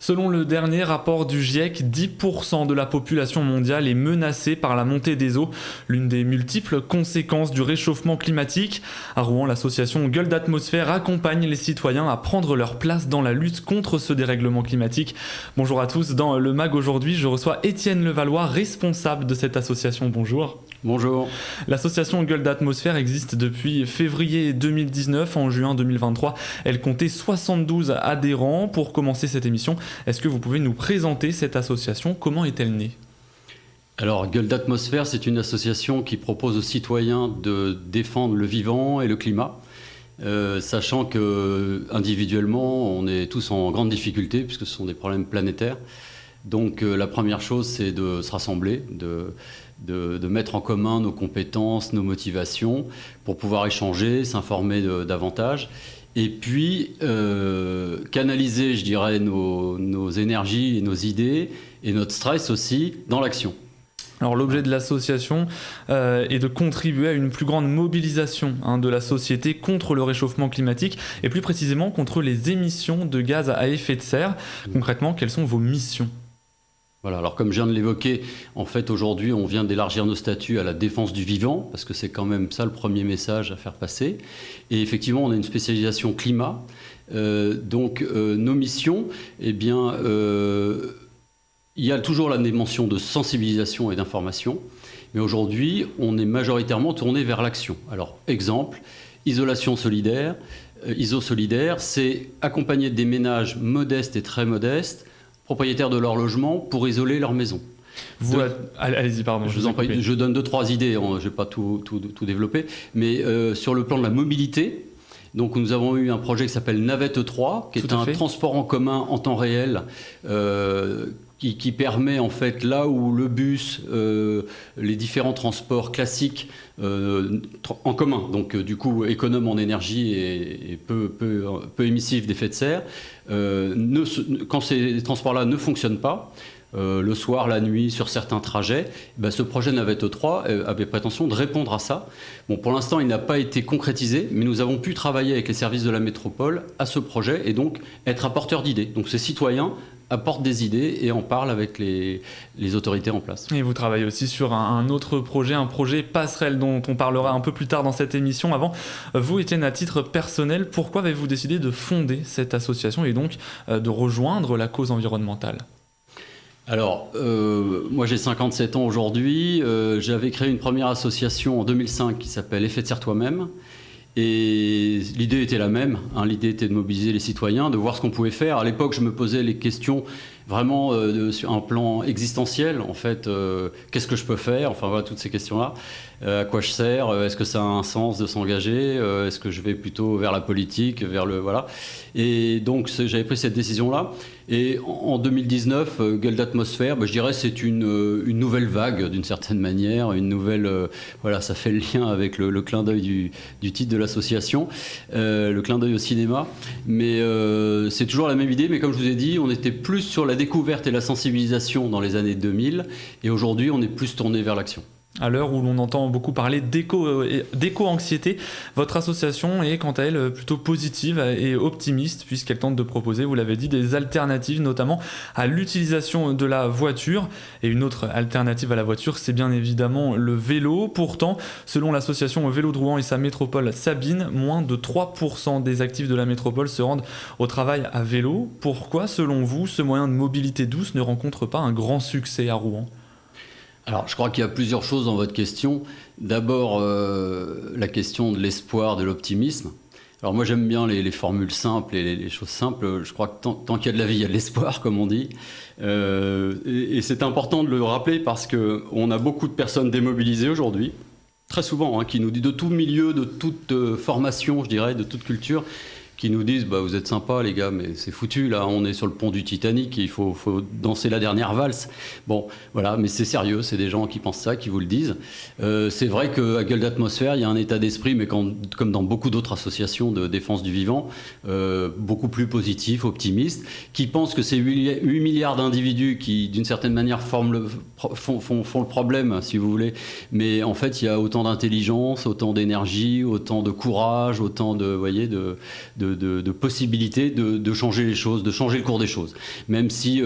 Selon le dernier rapport du GIEC, 10% de la population mondiale est menacée par la montée des eaux, l'une des multiples conséquences du réchauffement climatique. À Rouen, l'association Gueule d'Atmosphère accompagne les citoyens à prendre leur place dans la lutte contre ce dérèglement climatique. Bonjour à tous, dans le MAG aujourd'hui, je reçois Étienne Levallois, responsable de cette association. Bonjour. Bonjour. L'association Gueule d'Atmosphère existe depuis février 2019. En juin 2023, elle comptait 72 adhérents. Pour commencer cette émission, est-ce que vous pouvez nous présenter cette association ? Comment est-elle née ? Alors, Gueule d'Atmosphère, c'est une association qui propose aux citoyens de défendre le vivant et le climat, sachant qu'individuellement, on est tous en grande difficulté puisque ce sont des problèmes planétaires. Donc, la première chose, c'est de se rassembler, de mettre en commun nos compétences, nos motivations pour pouvoir échanger, s'informer davantage. Et puis, canaliser, je dirais, nos énergies et nos idées et notre stress aussi dans l'action. Alors l'objet de l'association est de contribuer à une plus grande mobilisation de la société contre le réchauffement climatique et plus précisément contre les émissions de gaz à effet de serre. Concrètement, quelles sont vos missions ? Voilà, alors comme je viens de l'évoquer, en fait aujourd'hui on vient d'élargir nos statuts à la défense du vivant, parce que c'est quand même ça le premier message à faire passer. Et effectivement on a une spécialisation climat, nos missions, il y a toujours la dimension de sensibilisation et d'information, mais aujourd'hui on est majoritairement tourné vers l'action. Alors exemple, isolation solidaire, ISO solidaire, c'est accompagner des ménages modestes et très modestes, propriétaires de leur logement pour isoler leur maison. Allez-y, pardon. Je vous en prie, je donne 2-3 idées, je ne vais pas tout développer, mais sur le plan de la mobilité, donc nous avons eu un projet qui s'appelle Navette 3, qui est un transport en commun en temps réel, qui permet en fait là où le bus, les différents transports classiques en commun, donc du coup économe en énergie et peu émissif d'effet de serre, quand ces transports-là ne fonctionnent pas, le soir, la nuit, sur certains trajets, ce projet Navette 3 avait prétention de répondre à ça. Bon, pour l'instant, il n'a pas été concrétisé, mais nous avons pu travailler avec les services de la métropole à ce projet et donc être apporteurs d'idées. Donc ces citoyens apportent des idées et en parlent avec les autorités en place. Et vous travaillez aussi sur un autre projet, un projet passerelle dont on parlera un peu plus tard dans cette émission. Avant, vous, Étienne, à titre personnel, pourquoi avez-vous décidé de fonder cette association et donc de rejoindre la cause environnementale ? Alors, moi j'ai 57 ans aujourd'hui, j'avais créé une première association en 2005 qui s'appelle Effet de serre toi-même. Et l'idée était la même, l'idée était de mobiliser les citoyens, de voir ce qu'on pouvait faire. À l'époque, je me posais les questions vraiment sur un plan existentiel, en fait, qu'est-ce que je peux faire ? Enfin voilà, toutes ces questions-là. À quoi je sers ? Est-ce que ça a un sens de s'engager ? Est-ce que je vais plutôt vers la politique, voilà. Et donc j'avais pris cette décision-là. Et en 2019, Gueule d'Atmosphère, je dirais c'est une nouvelle vague d'une certaine manière, une nouvelle, ça fait le lien avec le clin d'œil du titre de l'association, le clin d'œil au cinéma. Mais c'est toujours la même idée, mais comme je vous ai dit, on était plus sur la découverte et la sensibilisation dans les années 2000, et aujourd'hui on est plus tourné vers l'action. À l'heure où l'on entend beaucoup parler d'éco-anxiété, votre association est quant à elle plutôt positive et optimiste puisqu'elle tente de proposer, vous l'avez dit, des alternatives notamment à l'utilisation de la voiture. Et une autre alternative à la voiture, c'est bien évidemment le vélo. Pourtant, selon l'association Vélo de Rouen et sa métropole Sabine, moins de 3% des actifs de la métropole se rendent au travail à vélo. Pourquoi, selon vous, ce moyen de mobilité douce ne rencontre pas un grand succès à Rouen ? Alors, je crois qu'il y a plusieurs choses dans votre question. D'abord, la question de l'espoir, de l'optimisme. Alors moi, j'aime bien les formules simples et les choses simples. Je crois que tant qu'il y a de la vie, il y a de l'espoir, comme on dit. Et c'est important de le rappeler parce qu'on a beaucoup de personnes démobilisées aujourd'hui, très souvent, qui nous disent de tout milieu, de toute formation, je dirais, de toute culture, qui nous disent vous êtes sympas les gars, mais c'est foutu là, on est sur le pont du Titanic, il faut danser la dernière valse. Bon, voilà, mais c'est sérieux, c'est des gens qui pensent ça, qui vous le disent. C'est vrai qu'à Gueule d'Atmosphère, il y a un état d'esprit, mais comme dans beaucoup d'autres associations de défense du vivant, beaucoup plus positif, optimiste, qui pensent que ces 8 milliards d'individus qui, d'une certaine manière, font le problème, si vous voulez, mais en fait, il y a autant d'intelligence, autant d'énergie, autant de courage, autant de de possibilités de changer les choses, de changer le cours des choses. Même si,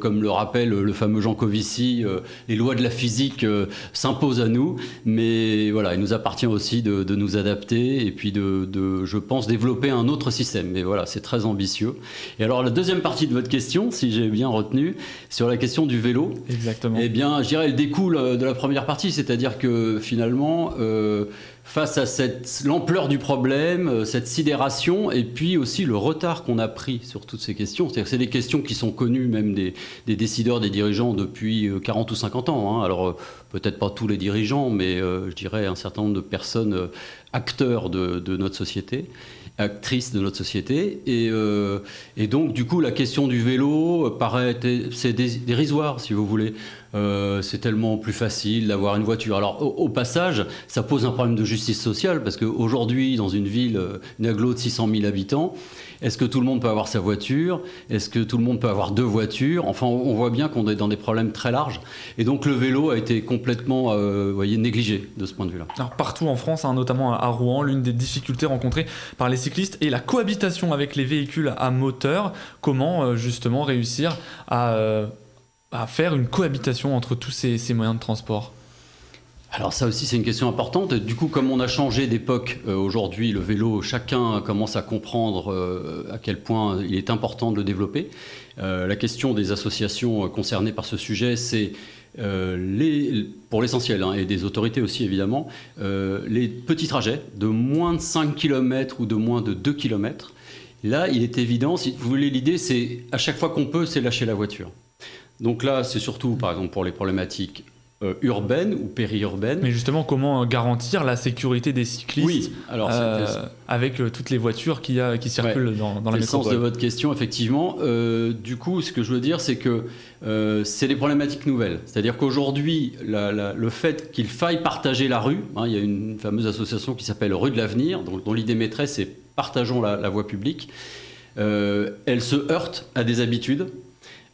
comme le rappelle le fameux Jean Covici, les lois de la physique s'imposent à nous, mais voilà, il nous appartient aussi de nous adapter et puis je pense, développer un autre système. Mais voilà, c'est très ambitieux. Et alors, la deuxième partie de votre question, si j'ai bien retenu, sur la question du vélo. Exactement. Eh bien, je dirais, elle découle de la première partie, c'est-à-dire que finalement, face à l'ampleur du problème, cette sidération, et puis aussi le retard qu'on a pris sur toutes ces questions, c'est-à-dire que c'est des questions qui sont connues même des décideurs, des dirigeants depuis 40 ou 50 ans. Hein. Alors, peut-être pas tous les dirigeants, mais je dirais un certain nombre de personnes acteurs de notre société, actrices de notre société. Et donc, du coup, la question du vélo c'est dérisoire, si vous voulez. C'est tellement plus facile d'avoir une voiture. Alors, au passage, ça pose un problème de justice sociale, parce qu'aujourd'hui, dans une ville, une agglo de 600 000 habitants, est-ce que tout le monde peut avoir sa voiture? Est-ce que tout le monde peut avoir 2 voitures? Enfin, on voit bien qu'on est dans des problèmes très larges. Et donc, le vélo a été complètement négligé de ce point de vue-là. Alors, partout en France, hein, notamment à Rouen, l'une des difficultés rencontrées par les cyclistes est la cohabitation avec les véhicules à moteur. Comment, justement, réussir à faire une cohabitation entre tous ces moyens de transport? Alors ça aussi c'est une question importante. Du coup, comme on a changé d'époque, aujourd'hui le vélo, chacun commence à comprendre à quel point il est important de le développer. La question des associations concernées par ce sujet, c'est pour l'essentiel, hein, et des autorités aussi évidemment, les petits trajets de moins de 5 km ou de moins de 2 km. Là, il est évident, si vous voulez, l'idée c'est à chaque fois qu'on peut, c'est lâcher la voiture. Donc là, c'est surtout par exemple pour les problématiques urbaines ou périurbaines. Mais justement, comment garantir la sécurité des cyclistes? Oui, alors avec toutes les voitures qui circulent dans la métropole. C'est le sens de votre question, effectivement. Du coup, ce que je veux dire, c'est que c'est des problématiques nouvelles. C'est-à-dire qu'aujourd'hui, le fait qu'il faille partager la rue, hein, il y a une fameuse association qui s'appelle Rue de l'Avenir, dont l'idée maîtresse c'est partageons la voie publique. Elle se heurte à des habitudes,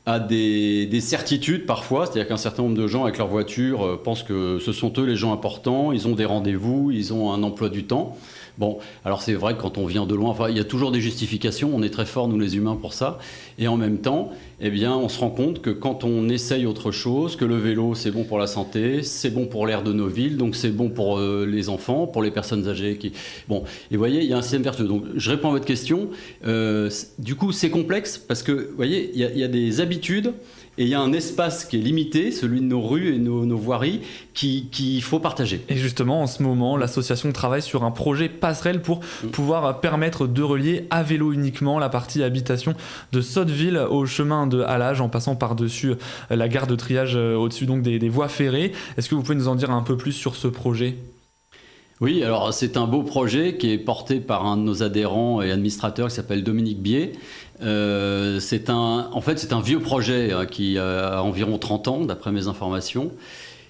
à des certitudes parfois, c'est-à-dire qu'un certain nombre de gens avec leur voiture pensent que ce sont eux les gens importants, ils ont des rendez-vous, ils ont un emploi du temps. Bon, alors c'est vrai que quand on vient de loin, enfin, il y a toujours des justifications, on est très forts nous les humains pour ça, et en même temps, eh bien, on se rend compte que quand on essaye autre chose, que le vélo c'est bon pour la santé, c'est bon pour l'air de nos villes, donc c'est bon pour les enfants, pour les personnes âgées Bon, et vous voyez, il y a un système vertueux. Donc je réponds à votre question, du coup c'est complexe, parce que vous voyez, il y a des habitudes, et il y a un espace qui est limité, celui de nos rues et nos voiries, qu'il faut partager. Et justement, en ce moment, l'association travaille sur un projet passerelle pour pouvoir permettre de relier à vélo uniquement la partie habitation de Sotteville au chemin de Halage, en passant par-dessus la gare de triage au-dessus donc des voies ferrées. Est-ce que vous pouvez nous en dire un peu plus sur ce projet ? Oui, alors c'est un beau projet qui est porté par un de nos adhérents et administrateurs qui s'appelle Dominique Bier. C'est un vieux projet qui a environ 30 ans, d'après mes informations,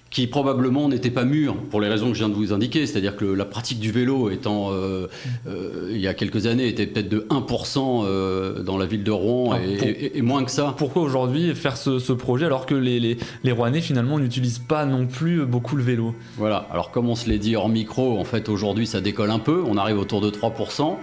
qui probablement n'était pas mûr pour les raisons que je viens de vous indiquer, c'est-à-dire que la pratique du vélo étant, il y a quelques années, était peut-être de 1% dans la ville de Rouen et moins que ça. Pourquoi aujourd'hui faire ce projet alors que les Rouennais finalement n'utilisent pas non plus beaucoup le vélo ? Voilà, alors comme on se l'est dit hors micro, en fait aujourd'hui ça décolle un peu, on arrive autour de 3%,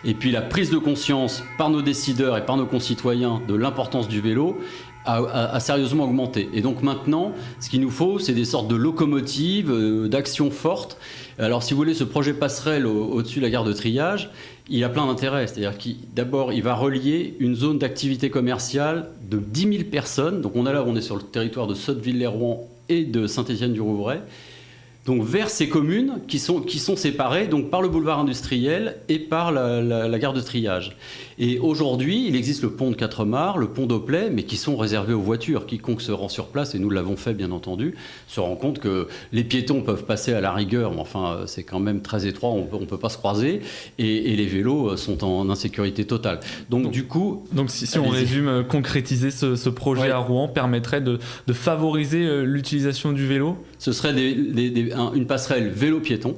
et puis la prise de conscience par nos décideurs et par nos concitoyens de l'importance du vélo a sérieusement augmenté. Et donc maintenant, ce qu'il nous faut, c'est des sortes de locomotives, d'actions fortes. Alors si vous voulez, ce projet passerelle au-dessus de la gare de triage, il a plein d'intérêts. C'est-à-dire d'abord, il va relier une zone d'activité commerciale de 10 000 personnes. Donc on est sur le territoire de Sotteville-lès-Rouen et de Saint-Étienne-du-Rouvray. Donc vers ces communes qui sont séparées donc par le boulevard industriel et par la gare de triage. Et aujourd'hui, il existe le pont de Quatremar, le pont d'Oplay, mais qui sont réservés aux voitures. Quiconque se rend sur place, et nous l'avons fait bien entendu, se rend compte que les piétons peuvent passer à la rigueur, mais enfin c'est quand même très étroit, on peut pas se croiser, et les vélos sont en insécurité totale. Donc du coup... Donc si on résume, concrétiser ce projet à Rouen permettrait de favoriser l'utilisation du vélo ? Ce serait une passerelle vélo-piéton.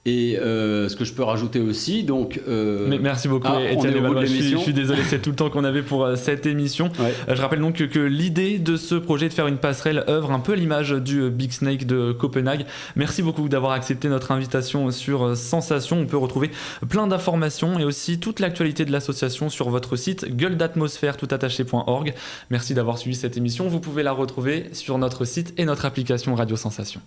Et ce que je peux rajouter aussi, donc... Mais merci beaucoup, Étienne Levallois. Je suis désolé, c'est tout le temps qu'on avait pour cette émission. Ouais. Je rappelle donc que l'idée de ce projet de faire une passerelle œuvre un peu à l'image du Big Snake de Copenhague. Merci beaucoup d'avoir accepté notre invitation sur Sensation. On peut retrouver plein d'informations et aussi toute l'actualité de l'association sur votre site gueuledatmosphère toutattaché.org. Merci d'avoir suivi cette émission. Vous pouvez la retrouver sur notre site et notre application Radio Sensation.